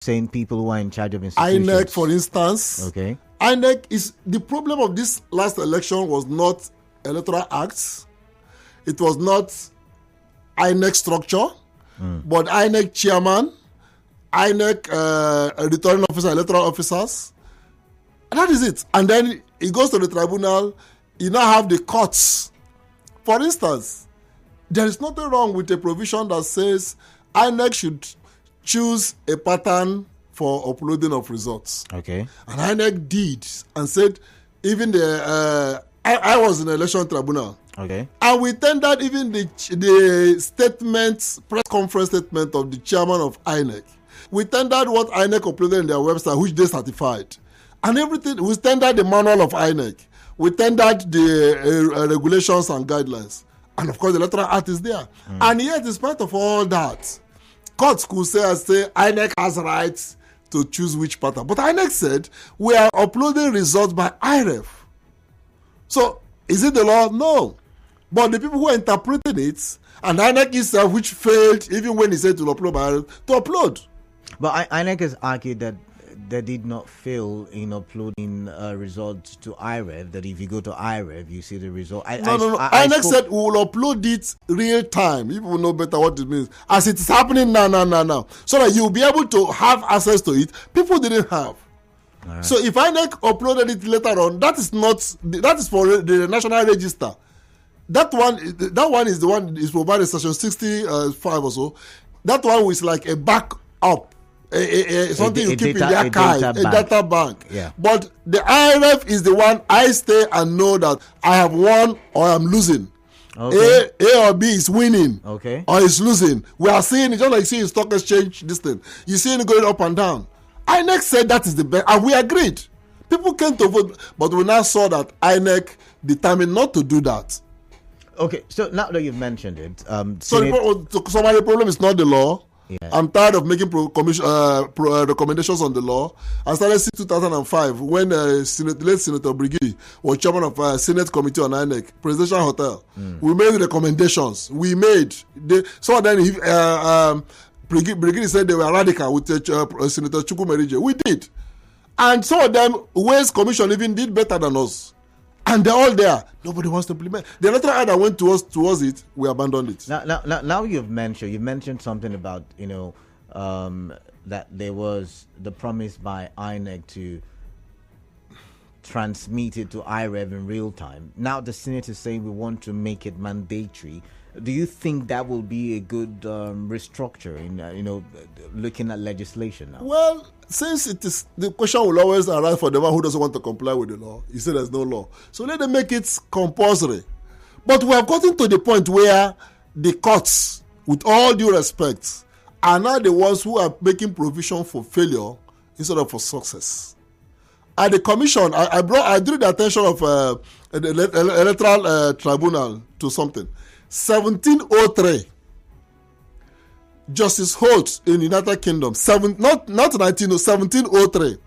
saying people who are in charge of institutions. INEC, for instance. Okay. INEC is the problem of this last election was not electoral acts. It was not INEC structure, but INEC chairman, INEC returning officer, electoral officers. And that is it. And then it goes to the tribunal. You now have the courts. For instance, there is nothing wrong with a provision that says INEC should choose a pattern for uploading of results. Okay. And INEC did and said, even the I was in the election tribunal. Okay. And we tendered even the statement, press conference statement of the chairman of INEC. We tendered what INEC uploaded in their website, which they certified. And everything, we tendered the manual of INEC. We tendered the regulations and guidelines. And of course, the electoral act is there. And yet, in spite of all that, courts could say INEC has rights to choose which pattern. But INEC said, we are uploading results by IREF. So, is it the law? No. But the people who are interpreting it, and INEC itself, which failed, even when he said to upload by IREF, to upload. But INEC has argued that they did not fail in uploading results to IREF, that if you go to IREF, you see the result. No. INEC said we will upload it real time. You will know better what it means. As it is happening now. So that you will be able to have access to it. People didn't have. Right. So if INEC uploaded it later on, that is for the National Register. That one is the one is provided section 65 or so. That one is like a backup. Something you keep in the archive, a data bank. Yeah. But the IRF is the one I stay and know that I have won or I'm losing. Okay. A or B is winning, okay, or is losing. We are seeing it just like seeing stock exchange this thing. You see it going up and down. INEC said that is the best, and we agreed. People came to vote, but we now saw that INEC determined not to do that. Okay, so now that you've mentioned it, so the problem is not the law. Yeah. I'm tired of making recommendations on the law. I started since 2005 when late Senator Brigidi was chairman of Senate Committee on INEC, Presidential Hotel. We made recommendations. Some of them, Brigidi said they were radical with Senator Chukwu Merije. We did. And some of them, Ways Commission even did better than us. And they're all there. Nobody wants to implement. The electoral act that went towards it, we abandoned it. Now you've mentioned something about that there was the promise by INEC to transmit it to IREV in real time. Now the Senate is saying we want to make it mandatory. Do you think that will be a good restructure in looking at legislation now? Well, since it is, the question will always arise for the one who doesn't want to comply with the law. You say there's no law, so let them make it compulsory. But we have gotten to the point where the courts, with all due respect, are now the ones who are making provision for failure instead of for success. At the commission, I drew the attention of the electoral tribunal to something. 1703, Justice Holt in the United Kingdom, not 1703,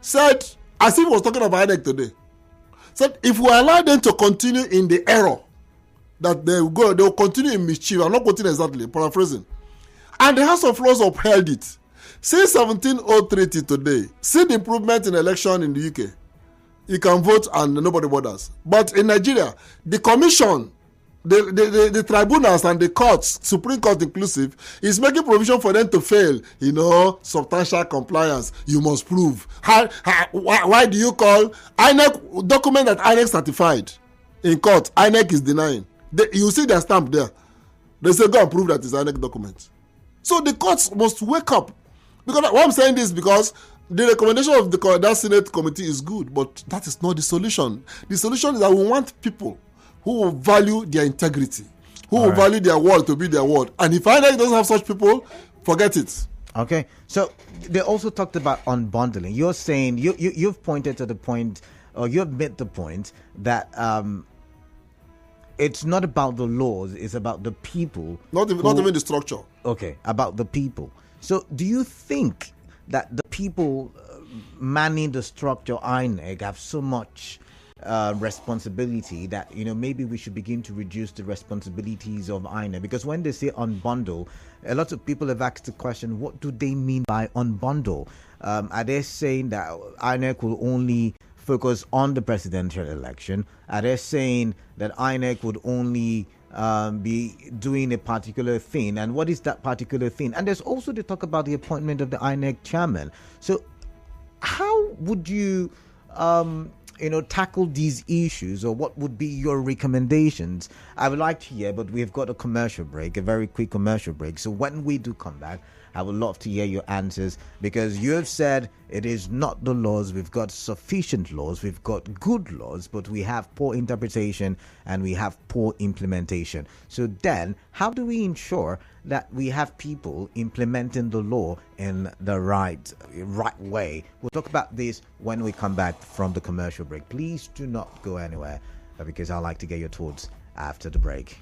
said, as if he was talking about INEC today, said if we allow them to continue in the error, that they will continue in mischief. I'm not quoting exactly, paraphrasing. And the House of Lords upheld it. Since 1703 to today, see the improvement in election in the UK. You can vote and nobody bothers. But in Nigeria, the commission, the tribunals and the courts, Supreme Court inclusive, is making provision for them to fail. Substantial compliance. You must prove. Why do you call INEC document that INEC certified in court? INEC is denying. You see their stamp there. They say go and prove that it's INEC document. So the courts must wake up. Because why I'm saying this, because the recommendation of that Senate committee is good, but that is not the solution. The solution is that we want people who will value their integrity, who will value their word to be their word. And if INEC doesn't have such people, forget it. Okay. So they also talked about unbundling. You're saying, you've pointed to the point, or you've made the point that it's not about the laws, it's about the people. Not even the structure. Okay, about the people. So do you think that the people manning the structure INEC have so much responsibility, that maybe we should begin to reduce the responsibilities of INEC? Because when they say unbundle, a lot of people have asked the question, what do they mean by unbundle? Are they saying that INEC will only focus on the presidential election? Are they saying that INEC would only be doing a particular thing? And what is that particular thing? And there's also the talk about the appointment of the INEC chairman. So how would you tackle these issues, or what would be your recommendations? I would like to hear, but we've got a commercial break, a very quick commercial break. So when we do come back, I would love to hear your answers, because you have said it is not the laws. We've got sufficient laws, we've got good laws, but we have poor interpretation and we have poor implementation. So then, how do we ensure that we have people implementing the law in the right way? We'll talk about this when we come back from the commercial break. Please do not go anywhere, because I'd like to get your thoughts after the break.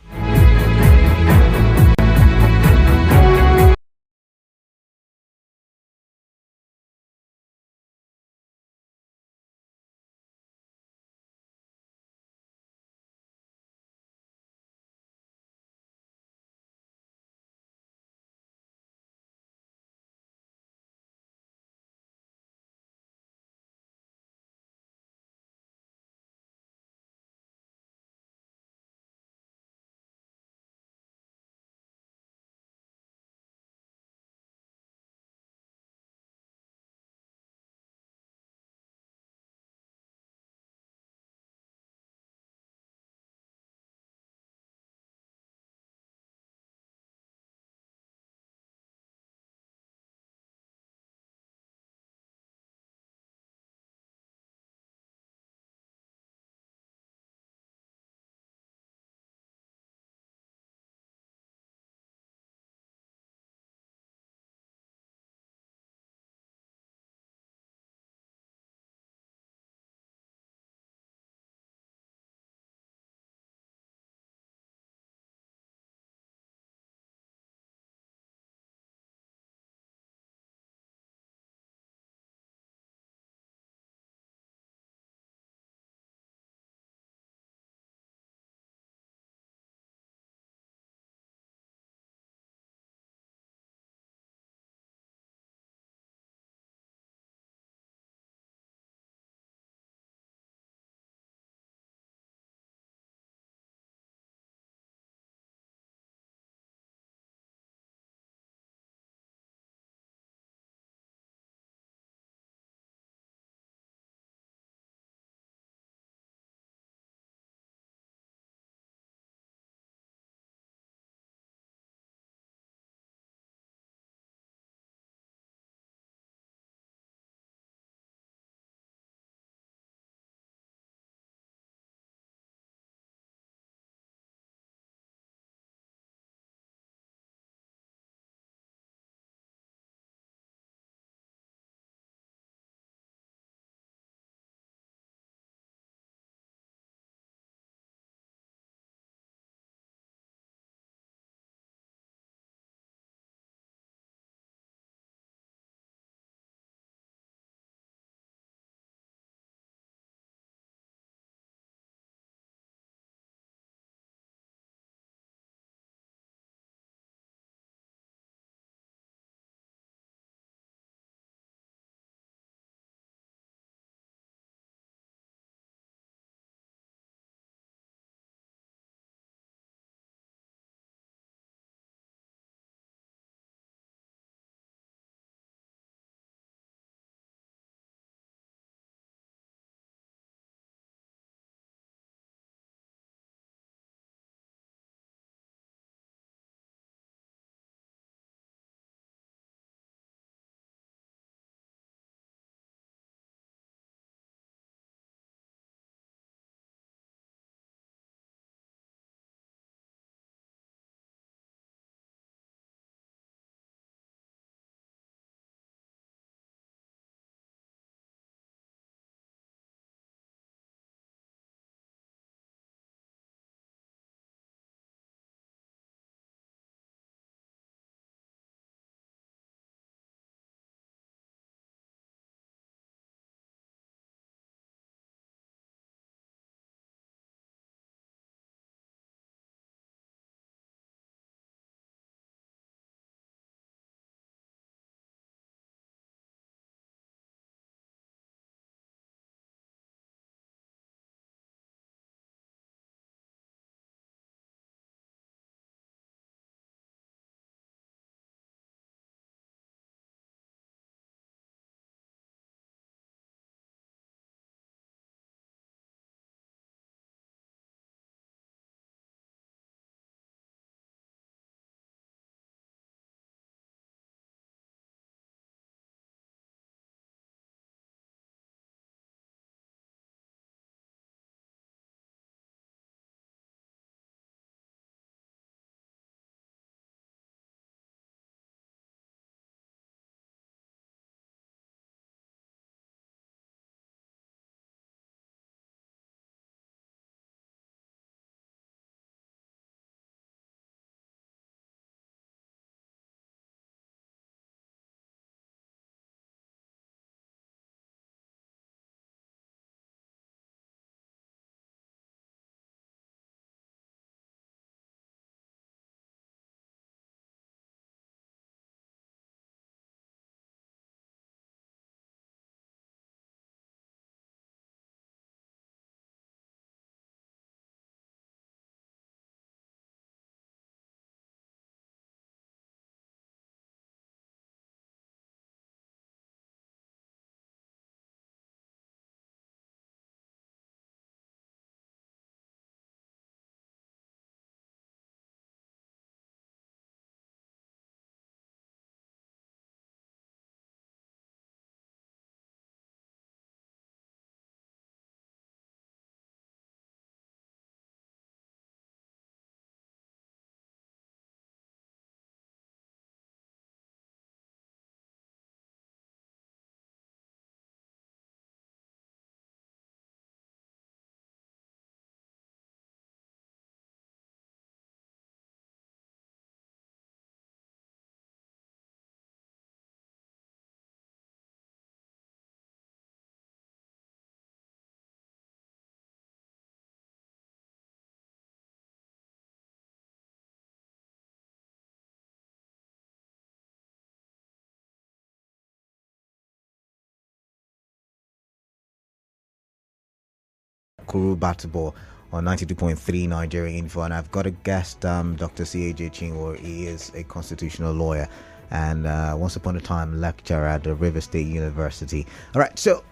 Okuru Batabo on 92.3 Nigeria Info, and I've got a guest, Dr. C.A.J. Chinwo. He is a constitutional lawyer and once upon a time lecturer at the River State University. All right, so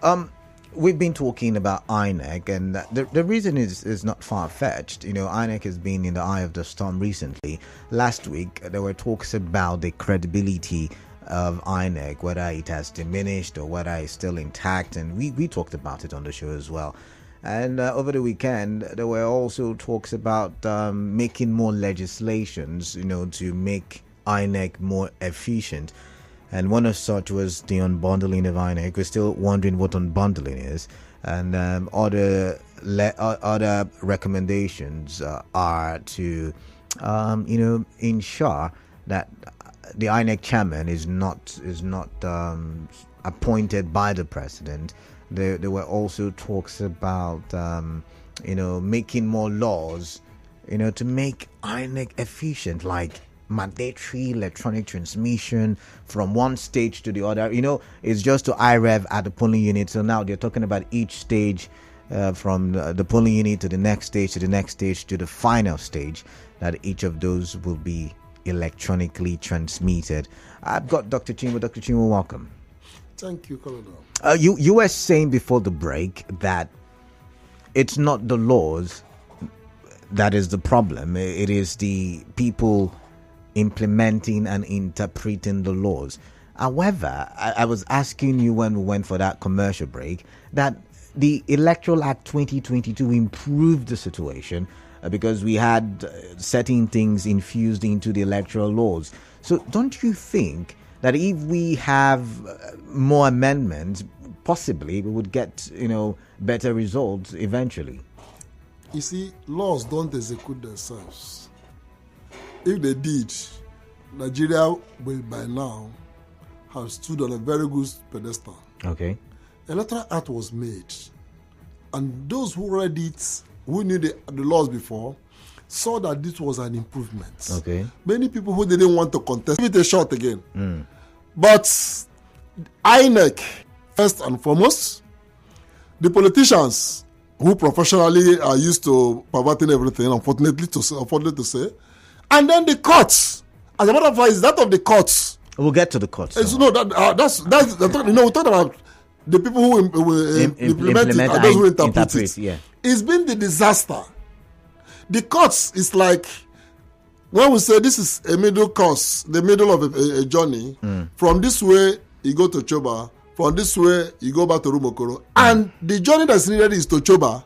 we've been talking about INEC, and the reason is not far-fetched. You know, INEC has been in the eye of the storm recently. Last week, there were talks about the credibility of INEC, whether it has diminished or whether it's still intact, and we talked about it on the show as well. And over the weekend, there were also talks about making more legislations, you know, to make INEC more efficient. And one of such was the unbundling of INEC. We're still wondering what unbundling is. And other recommendations are to, ensure that the INEC chairman is not appointed by the president. There were also talks about, making more laws, to make INEC efficient, like mandatory electronic transmission from one stage to the other. It's just to IREV at the polling unit. So now they're talking about each stage from the polling unit to the next stage, to the next stage, to the final stage, that each of those will be electronically transmitted. I've got Dr. Chinwo. Dr. Chinwo, welcome. Thank you, Colonel. You were saying before the break that it's not the laws that is the problem. It is the people implementing and interpreting the laws. However, I was asking you when we went for that commercial break that the Electoral Act 2022 improved the situation because we had certain things infused into the electoral laws. So don't you think that if we have more amendments, possibly we would get, better results eventually? You see, laws don't execute themselves. If they did, Nigeria will by now have stood on a very good pedestal. Okay. Electoral Act was made, and those who read it, who knew the laws before, saw that this was an improvement. Okay. Many people who didn't want to contest, give it a shot again. But INEC, first and foremost, the politicians who professionally are used to perverting everything, unfortunately to say, and then the courts. As a matter of fact, it's that of the courts. We'll get to the courts. No, that's we talk about the people who implement it and those who interpret it. Yeah. It's been the disaster. The courts is like when we say this is a middle course, the middle of a journey. From this way you go to Choba, from this way you go back to Rumokoro, and the journey that's needed is to Choba.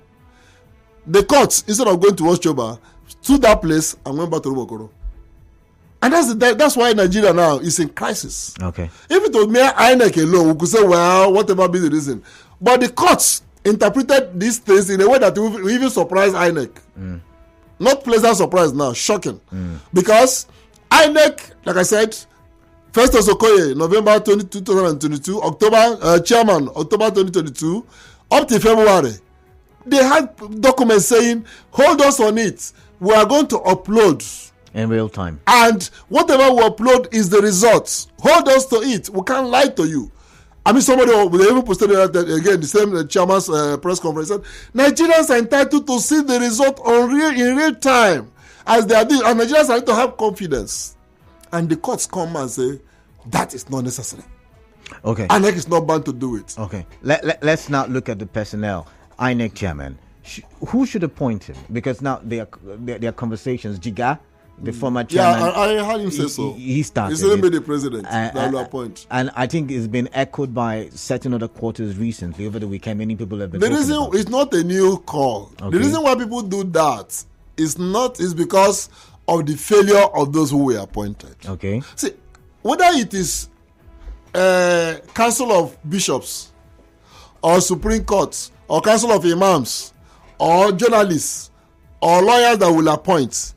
The courts, instead of going towards Choba, to that place and went back to Rumokoro. And that's why Nigeria now is in crisis. Okay. If it was mere INEC alone, we could say, well, whatever be the reason. But the courts interpreted these things in a way that will even surprise INEC. Not pleasant surprise now, shocking. Because INEC, like I said, Festus Okoye, November 2022, October, Chairman, October 2022, up to February, they had documents saying, hold us on it. We are going to upload in real time. And whatever we upload is the results. Hold us to it. We can't lie to you. I mean, somebody they even posted that again, the same chairman's press conference said, Nigerians are entitled to see the result in real time as they are doing. And Nigerians are entitled to have confidence. And the courts come and say, that is not necessary. Okay. INEC is not bound to do it. Okay. Let's now look at the personnel. INEC chairman. Who should appoint him? Because now there are conversations. Jiga, the former chairman. Yeah, I heard him say so. He started. He's going to be the president that will appoint. And I think it's been echoed by certain other quarters recently. Over the weekend, many people have been The reason about it's not a new call. Okay. The reason why people do that is because of the failure of those who were appointed. Okay. See, whether it is Council of Bishops or Supreme Court or Council of Imams or journalists or lawyers that will appoint,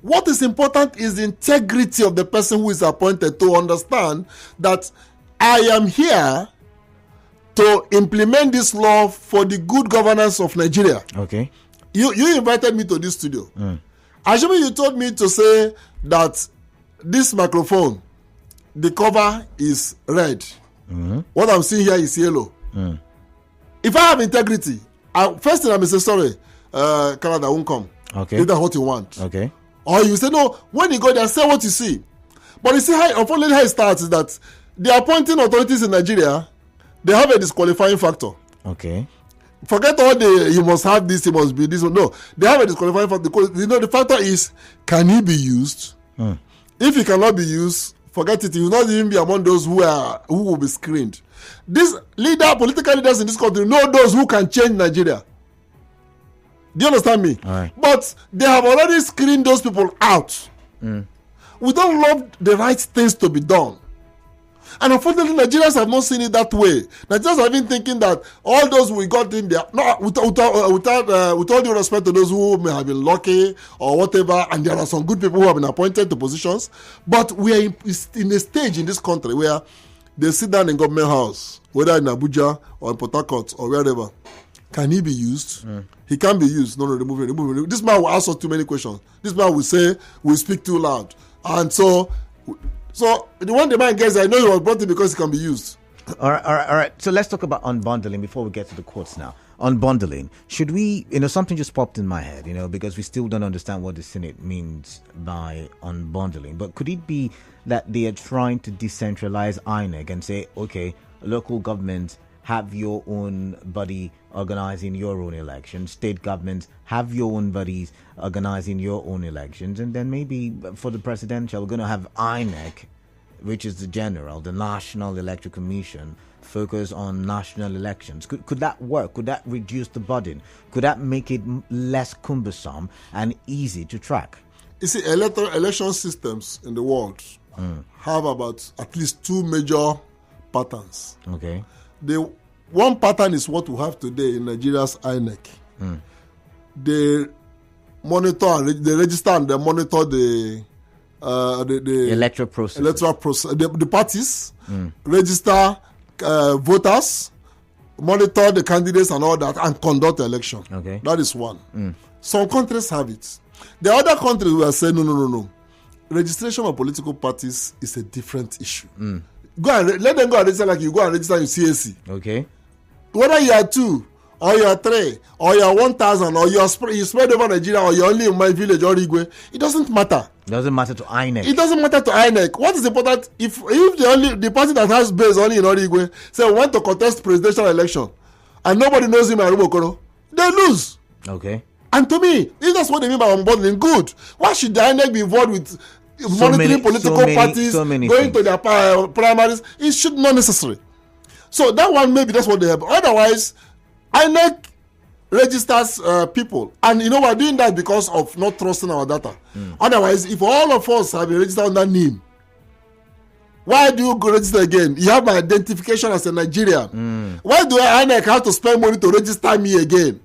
what is important is the integrity of the person who is appointed to understand that I am here to implement this law for the good governance of Nigeria. Okay. You invited me to this studio. Assuming you told me to say that this microphone, the cover is red. What I'm seeing here is yellow. If I have integrity, First thing I may say, sorry, Canada won't come. Okay. If that's what you want. Okay. Or you say, no, when you go there, say what you see. But you see, unfortunately, how it starts is that the appointing authorities in Nigeria, they have a disqualifying factor. Okay. Forget all you must have this, you must be this. No, they have a disqualifying factor. Because, the factor is, can he be used? If he cannot be used, forget it. He will not even be among those who will be screened. These political leaders in this country know those who can change Nigeria. Do you understand me? All right. But they have already screened those people out. We don't love the right things to be done. And unfortunately, Nigerians have not seen it that way. Nigerians have been thinking that all those we got in there, no, with all due respect to those who may have been lucky or whatever, and there are some good people who have been appointed to positions, but we are in a stage in this country where they sit down in government house, whether in Abuja or in Port Harcourt or wherever. Can he be used? He can be used. No, remove him. This man will ask us too many questions. This man will say, we speak too loud. And so when the man gets there, I know he was brought in because he can be used. All right. So let's talk about unbundling before we get to the courts now. Unbundling. Should we, something just popped in my head, because we still don't understand what the Senate means by unbundling. But could it be that they are trying to decentralize INEC and say, okay, local governments have your own body organizing your own elections, state governments have your own bodies organizing your own elections, and then maybe for the presidential, we're going to have INEC, which is the National Electoral Commission, focus on national elections. Could that work? Could that reduce the burden? Could that make it less cumbersome and easy to track? You see, election systems in the world have about at least two major patterns. Okay. The one pattern is what we have today in Nigeria's INEC. They monitor, they register and they monitor the electoral process. The parties register voters, monitor the candidates and all that, and conduct the election. Okay. That is one. Some countries have it. The other countries will say, no. Registration of political parties is a different issue. Go and let them go and register like you go and register in CAC. Okay. Whether you are 2 or you are 3 or you are 1,000 or you spread over Nigeria or you're only in my village or Igwe, it doesn't matter. It doesn't matter to INEC. It doesn't matter to INEC. What is important if the party that has base only in Origwe say want to contest presidential election and nobody knows him and Rubokoro, they lose. Okay. And to me, if that's what they mean by unbundling, good. Why should the INEC be involved with monitoring political parties, going things to their primaries? It should not necessary. So that one, maybe that's what they have. Otherwise, INEC registers people. And we're doing that because of not trusting our data. Otherwise, if all of us have been registered under NIM, why do you go register again? You have my identification as a Nigerian. Why do INEC have to spend money to register me again?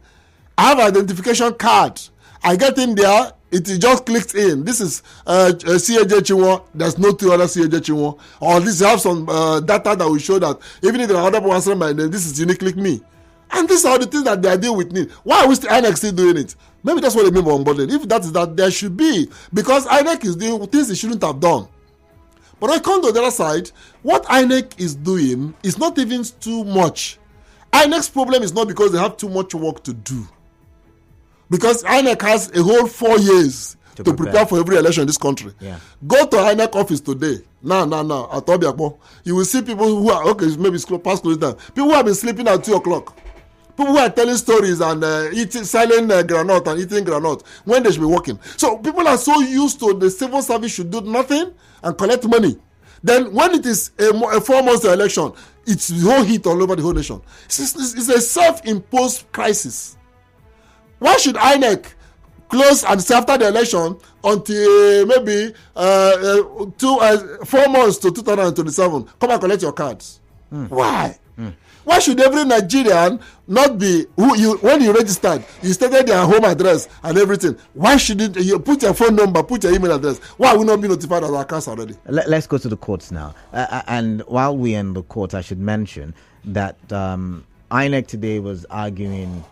I have an identification card. I get in there, it just clicks in. This is CAJ Chinwo. There's no two other CAJ Chinwo. Or at least you have some data that will show that even if there are other people answering my name, this is uniquely me. And these are the things that they are doing with me. Why are we INEC still doing it? Maybe that's what they mean by unbundling. If that is that, there should be. Because INEC is doing things it shouldn't have done. But when I come to the other side, what INEC is doing is not even too much. INEC's problem is not because they have too much work to do. Because INEC has a whole 4 years to prepare for every election in this country. Yeah. Go to INEC office today. Now, at Obiakpo. You will see people who are, maybe past close down. People who have been sleeping at 2 o'clock. People who are telling stories and eating silent granite and eating granite when they should be working. So people are so used to the civil service should do nothing and collect money. Then when it is a 4 months election, it's the whole heat all over the whole nation. It's a self-imposed crisis. Why should INEC close and say after the election until maybe 4 months to 2027? Come and collect your cards. Why? Why should every Nigerian not be when you registered, you stated their home address and everything? Why shouldn't you put your phone number, put your email address? Why will not be notified of our cards already? Let's go to the courts now. And while we're in the court, I should mention that INEC today was arguing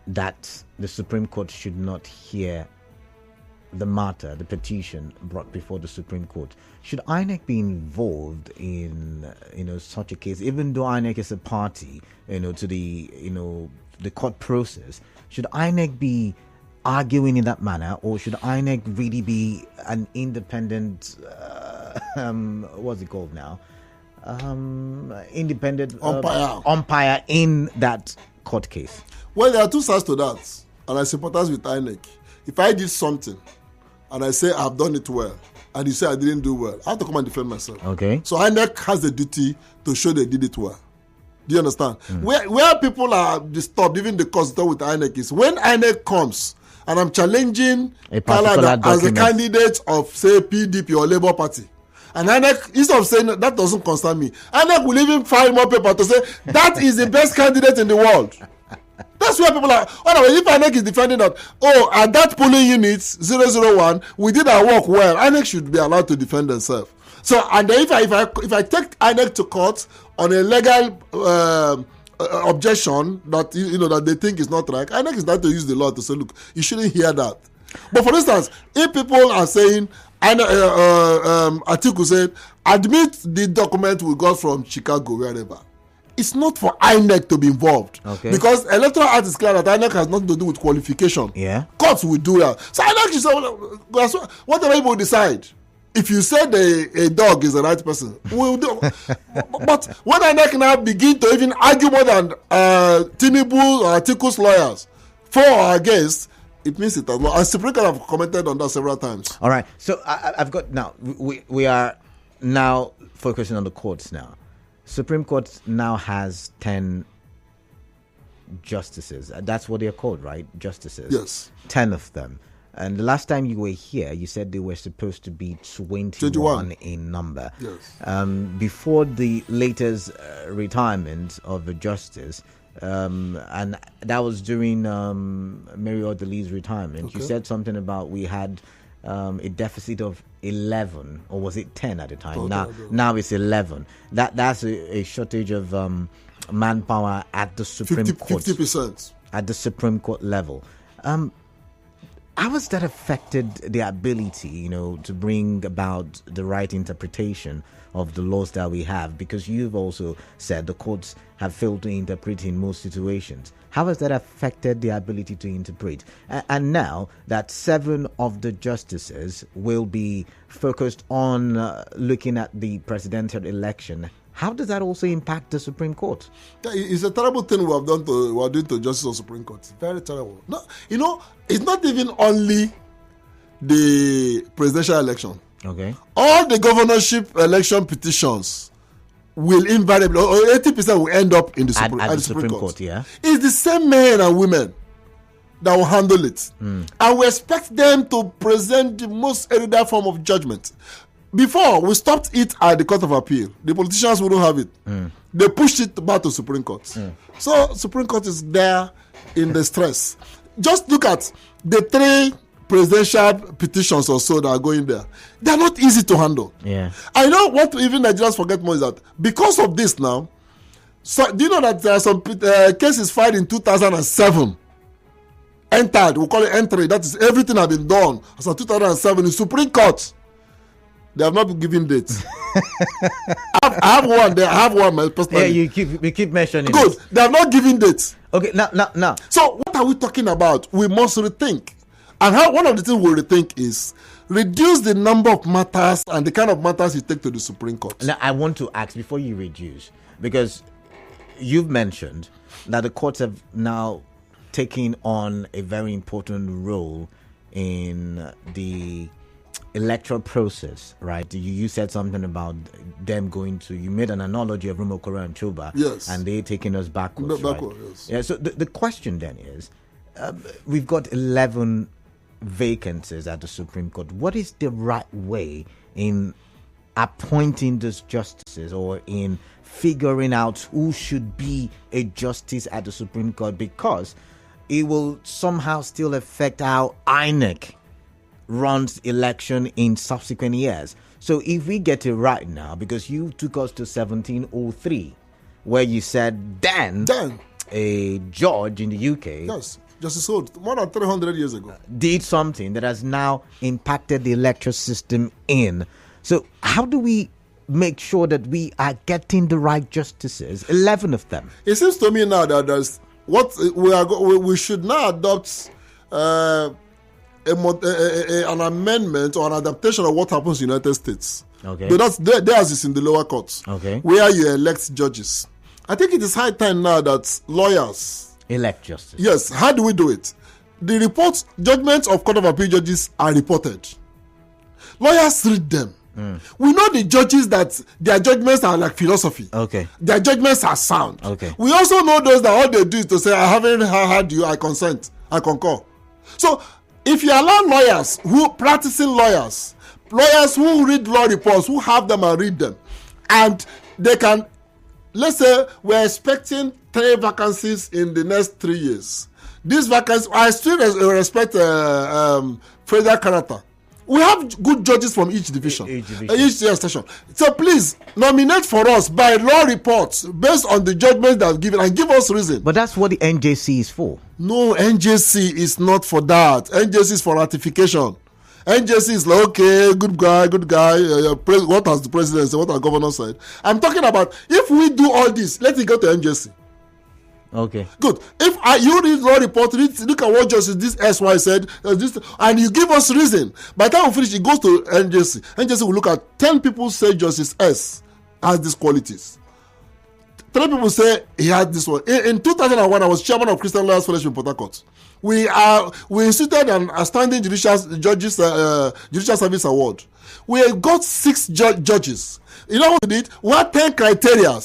that the Supreme Court should not hear the matter, the petition brought before the Supreme Court, should INEC be involved in such a case, even though INEC is a party to the court process? Should INEC be arguing in that manner, or should INEC really be an independent what's it called now, independent umpire in that court case? Well, there are two sides to that, and I sympathize with INEC. If I did something and I say I've done it well, and you say I didn't do well, I have to come and defend myself. Okay. So INEC has the duty to show they did it well. Do you understand? Where people are disturbed, even the court with INEC, is when INEC comes and I'm challenging Canada as a candidate of, say, PDP or Labour Party. And INEC, instead of saying that doesn't concern me, INEC will even file more paper to say that is the best candidate in the world. That's where people are. Otherwise, if INEC is defending that, at that polling unit 001, we did our work well, INEC should be allowed to defend themselves. So, and then if I take INEC to court on a legal objection that that they think is not right, INEC is not to use the law to say, look, you shouldn't hear that. But for instance, if people are saying, Atiku said, admit the document we got from Chicago, wherever. It's not for INEC to be involved. Okay. Because Electoral Act is clear that INEC has nothing to do with qualification. Yeah. Courts will do that. So INEC should say, whatever people decide. If you said a dog is the right person, we'll do. But when INEC now begin to even argue more than Tinubu or Atiku's lawyers for or against, it means it as well. And Supreme Court have commented on that several times. All right. So I've got now. We are now focusing on the courts now. Supreme Court now has 10 justices. That's what they're called, right? Justices. Yes. 10 of them. And the last time you were here, you said they were supposed to be 21 in number. Yes. Before the latest retirement of the justice, and that was during Mary Odele's retirement. Okay. You said something about we had a deficit of 11, or was it 10 at the time? Now it's 11. That's a shortage of manpower at the Supreme Court. 50%. At the Supreme Court level. How has that affected the ability, to bring about the right interpretation of the laws that we have? Because you've also said the courts have failed to interpret in most situations. How has that affected the ability to interpret? And now that 7 of the justices will be focused on looking at the presidential election, how does that also impact the Supreme Court? It's a terrible thing we are doing to justice of Supreme Court. It's very terrible. No, it's not even only the presidential election. Okay. All the governorship election petitions will invariably, or 80% will end up in the Supreme Court. Yeah. It's the same men and women that will handle it. And we expect them to present the most erudite form of judgment. Before, we stopped it at the Court of Appeal. The politicians wouldn't have it. They pushed it back to Supreme Court. So Supreme Court is there in the stress. Just look at the 3 presidential petitions or so that are going there. They're not easy to handle. Yeah. I know what even Nigerians forget more is that because of this now, so do you know that there are some cases filed in 2007? Entered, we call it entry. That is, everything has been done as of 2007 in Supreme Court. They have not been given dates. I have one there. I have one personally. Yeah, you keep mentioning. Good. They have not given dates. Okay, now. So what are we talking about? We must rethink. And one of the things we rethink is reduce the number of matters and the kind of matters you take to the Supreme Court. Now, I want to ask before you reduce, because you've mentioned that the courts have now taken on a very important role in the electoral process, right? You said something about them going to, you made an analogy of Rumokoro and Choba. Yes. And they taking us backwards, right? Yes. Yeah, so the question then is, we've got 11 vacancies at the Supreme Court. What is the right way in appointing those justices, or in figuring out who should be a justice at the Supreme Court? Because it will somehow still affect how INEC runs election in subsequent years. So if we get it right now, because you took us to 1703, where you said Dan, a judge in the UK, yes, Justice Holt, more than 300 years ago. Did something that has now impacted the electoral system in. So how do we make sure that we are getting the right justices, 11 of them? It seems to me now that there's what we should now adopt an amendment or an adaptation of what happens in the United States. Okay. But theirs is in the lower courts. Okay. Where you elect judges. I think it is high time now that lawyers elect justice. Yes. How do we do it? The reports, judgments of Court of Appeal judges are reported. Lawyers read them. We know the judges that their judgments are like philosophy. Okay. Their judgments are sound. Okay. We also know those that all they do is to say, I haven't heard you, I consent, I concur. So if you allow practicing lawyers who read law reports, who have them and read them, and they can, let's say we're expecting 3 vacancies in the next 3 years. These vacancies, I still respect federal character. We have good judges from each division, each station. So please nominate for us by law reports based on the judgments that are given and give us reason. But that's what the NJC is for. No, NJC is not for that. NJC is for ratification. NJC is like, okay, good guy. What has the president said? What has the governor said? I'm talking about if we do all this, let it go to NJC. Okay. Good. If you read law report, look at what Justice this SY said, and you give us reason. By the time we finish, it goes to NJC. NJC will look at 10 people say Justice S has these qualities. 3 people say he had this one. In 2001, I was chairman of Christian Lawyers Fellowship in Port Harcourt. We instituted an outstanding judicial service award. We got 6 judges. You know what we did? We had 10 criteria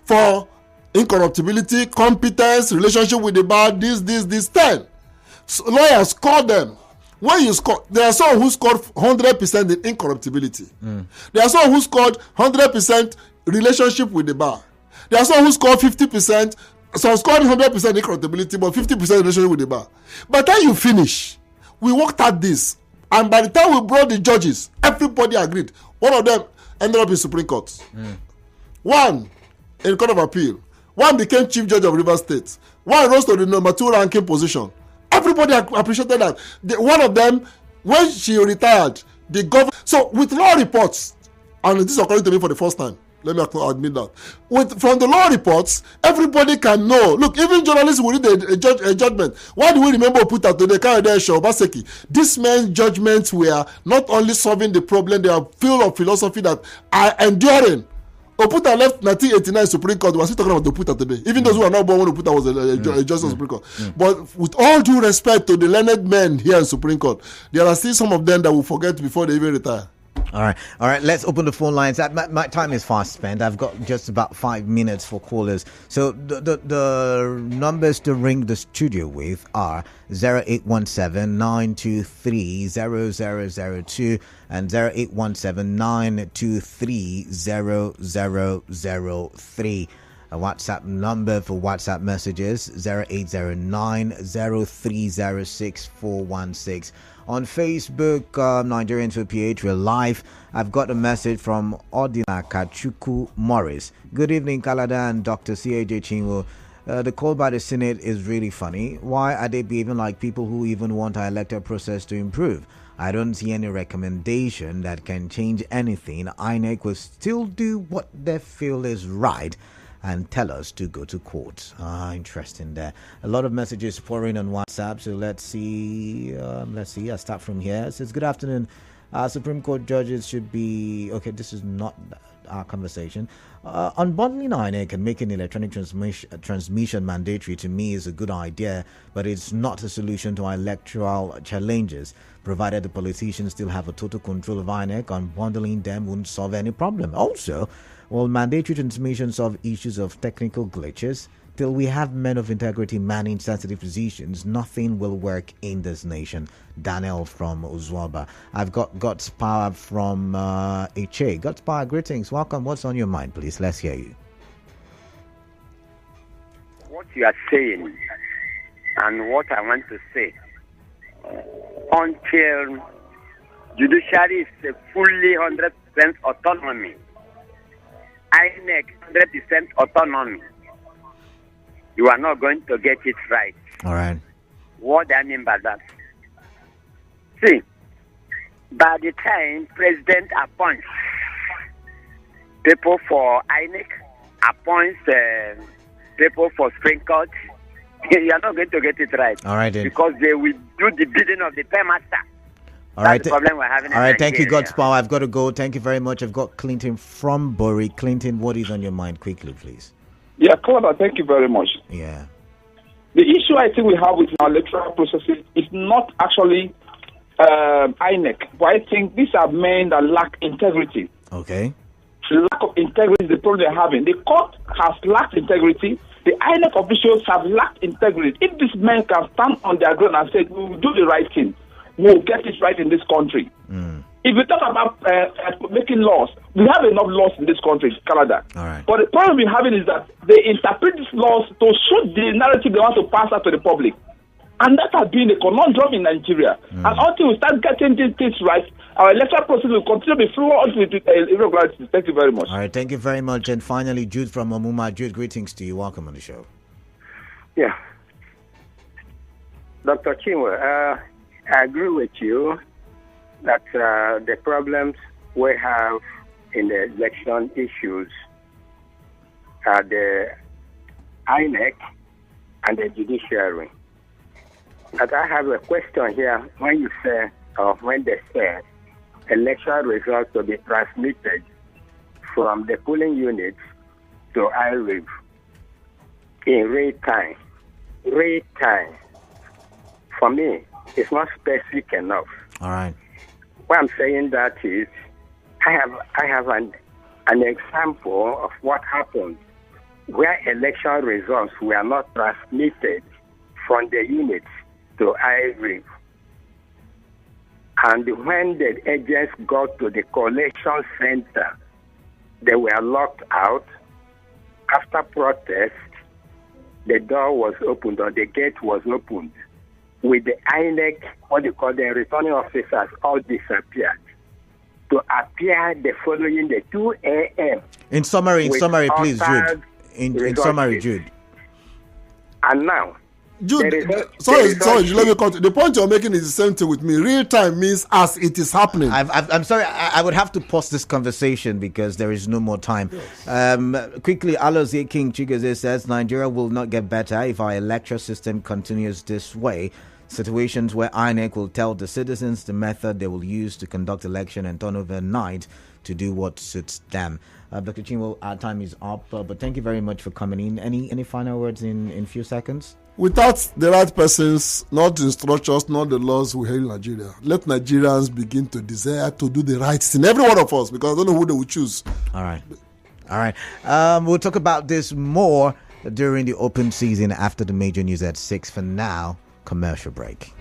for incorruptibility, competence, relationship with the bar, this 10. So lawyers score them. When you score, there are some who scored 100% in incorruptibility. There are some who scored 100% relationship with the bar. There are some who scored 50%, some scored 100% incorruptibility, but 50% relationship with the bar. By the time you finish, we worked at this, and by the time we brought the judges, everybody agreed. One of them ended up in Supreme Court. One in Court of Appeal. One became Chief Judge of Rivers State. One rose to the number 2 ranking position. Everybody appreciated that. One of them, when she retired, the government. So with law reports, and this is occurring to me for the first time, let me admit that. From the law reports, everybody can know. Look, even journalists will read a judgment. Why do we remember Oputa today? Obaseki. This man's judgments were not only solving the problem, they are full of philosophy that are enduring. Oputa left 1989 Supreme Court. We are still talking about Oputa today. Even those who are not born when Oputa was a justice of Supreme Court. But with all due respect to the learned men here in Supreme Court, there are still some of them that will forget before they even retire. All right. Let's open the phone lines. My time is fast spent. I've got just about 5 minutes for callers. So the numbers to ring the studio with are 0817-923-0002 and 0817-923-0003. A WhatsApp number for WhatsApp messages 0809-0306-416. On Facebook, Nigerians for PH, we're live. I've got a message from Odina Kachuku Morris. Good evening, Kalada and Dr. C.A.J. Chinwo. The call by the Senate is really funny. Why are they behaving like people who even want our electoral process to improve? I don't see any recommendation that can change anything. INEC will still do what they feel is right and tell us to go to court. Interesting there. A lot of messages pouring on WhatsApp. So let's see. I'll start from here. It says, good afternoon. Supreme Court judges should be... Okay, this is not our conversation. Unbundling INEC and making electronic transmission mandatory to me is a good idea, but it's not a solution to our electoral challenges. Provided the politicians still have a total control of INEC, unbundling them won't solve any problem. Also, will mandatory transmission solve issues of technical glitches? Till we have men of integrity manning sensitive positions, nothing will work in this nation. Daniel from Uzwaba. I've got God's Power from Eche. God's Power, greetings. Welcome. What's on your mind, please? Let's hear you. What you are saying and what I want to say, until judiciary is fully 100% autonomy, INEC 100% autonomy, you are not going to get it right. All right. What do I mean by that? See, by the time President appoints people for INEC, appoints people for Supreme Court, you are not going to get it right. All right, then. Because they will do the bidding of the paymaster. All right. That's the problem we're having. All right. In Thank you, Nigeria. God's power. I've got to go. Thank you very much. I've got Clinton from Bury. Clinton, what is on your mind? Quickly, please. Yeah, Claudia, thank you very much. Yeah. The issue I think we have with our electoral processes is not actually INEC, but I think these are men that lack integrity. Okay. The lack of integrity is the problem they're having. The court has lacked integrity. The INEC officials have lacked integrity. If these men can stand on their ground and say, we will do the right thing, we'll get it right in this country. If we talk about making laws, we have enough laws in this country, Canada. All right. But the problem we're having is that they interpret these laws to suit the narrative they want to pass out to the public. And that has been a conundrum in Nigeria. And until we start getting these things right, our electoral process will continue to be flawed with irregularities. Thank you very much. All right. Thank you very much. And finally, Jude from Omuma. Jude, greetings to you. Welcome on the show. Yeah. Dr. Chinwo, I agree with you that the problems we have in the election issues are the INEC and the judiciary. But I have a question here. When you say, or when they say, election results will be transmitted from the polling units to IRIV in real time. Real time. For me, it's not specific enough. All right. What I'm saying that is, I have an example of what happened where election results were not transmitted from the units to IRIV. And when the agents got to the collection center, they were locked out. After protest, the door was opened or the gate was opened. With the INEC, what they call the returning officers, all disappeared. To appear the following the 2 a.m. In summary, please, Jude. In summary, Jude. And now, Jude, sorry, let me cut. The point you're making is the same thing with me. Real time means as it is happening. I'm sorry, I would have to pause this conversation because there is no more time. Yes. Quickly, Alozie King Chigozie says Nigeria will not get better if our electoral system continues this way. Situations where INEC will tell the citizens the method they will use to conduct election and turn over night to do what suits them. Dr. Chinwo, our time is up, but thank you very much for coming in. Any final words in few seconds? Without the right persons, not the structures, not the laws we have in Nigeria, let Nigerians begin to desire to do the right thing. Every one of us, because I don't know who they will choose. All right. We'll talk about this more during the open season after the major news at 6. For now, commercial break.